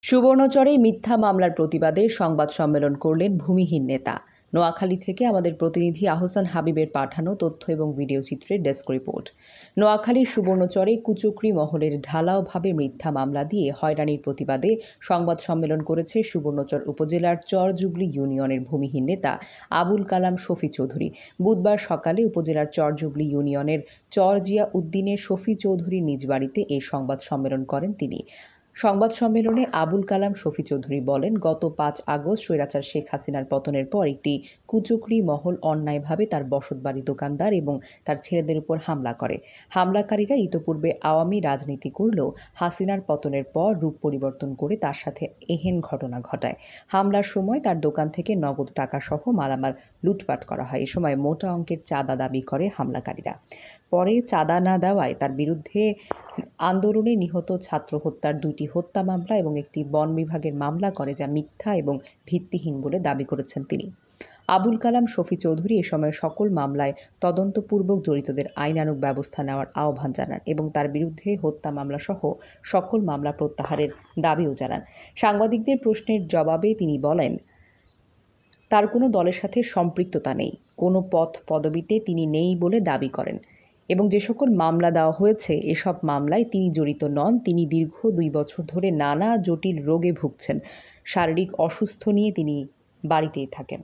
সুবর্ণচরে মিথ্যা মামলার প্রতিবাদে সংবাদ সম্মেলন করলেন ভূমিহীন নেতা। নোয়াখালী থেকে আমাদের প্রতিনিধি আহসান হাবিবের পাঠানো তথ্য এবং ভিডিও চিত্রের ডেস্ক রিপোর্ট। নোয়াখালীর সুবর্ণচরে কুচক্রী মহলের ঢালাওভাবে মিথ্যা মামলা দিয়ে হয়রানির প্রতিবাদে সংবাদ সম্মেলন করেছে সুবর্ণচর উপজেলার চরজুবলি ইউনিয়নের ভূমিহীন নেতা আবুল কালাম শফি চৌধুরী। বুধবার সকালে উপজেলার চরজুবলি ইউনিয়নের চরজিয়া উদ্দিনের শফি চৌধুরীর নিজ বাড়িতে এই সংবাদ সম্মেলন করেন তিনি। সংবাদ সম্মেলনে আবুল কালাম শফি চৌধুরী বলেন, গত ৫ আগস্ট স্বৈরাচার শেখ হাসিনার পতনের পর একটি কুচক্রী মহল অন্যায়ভাবে তার বসতবাড়ি, দোকানদার এবং তার ছেলেদের উপর হামলা করে। হামলাকারীরা ইতোপূর্বে আওয়ামী রাজনীতি করলেও হাসিনার পতনের পর রূপ পরিবর্তন করে তার সাথে এহেন ঘটনা ঘটায়। হামলার সময় তার দোকান থেকে নগদ টাকা সহ মালামাল লুটপাট করা হয়। এ সময় মোটা অঙ্কের চাঁদা দাবি করে হামলাকারীরা। পরে চাঁদা না দেওয়ায় তার বিরুদ্ধে আন্দোলনে নিহত ছাত্র হত্যার ২টি হত্যা মামলা এবং একটি বন বিভাগের মামলা করে, যা মিথ্যা এবং ভিত্তিহীন বলে দাবি করেছেন তিনি। আবুল কালাম শফি চৌধুরী এ সময় সকল মামলায় তদন্তপূর্বক জড়িতদের আইনানুগ ব্যবস্থা নেওয়ার আহ্বান জানান এবং তার বিরুদ্ধে হত্যা মামলা সহ সকল মামলা প্রত্যাহারের দাবিও জানান। সাংবাদিকদের প্রশ্নের জবাবে তিনি বলেন, তার কোনো দলের সাথে সম্পৃক্ততা নেই, কোনো পদ পদবিতে তিনি নেই বলে দাবি করেন এবং যে সকল মামলা দেওয়া হয়েছে এসব মামলায় তিনি জড়িত নন। তিনি দীর্ঘ ২ বছর ধরে নানা জটিল রোগে ভুগছেন। শারীরিক অসুস্থ নিয়ে তিনি বাড়িতেই থাকেন।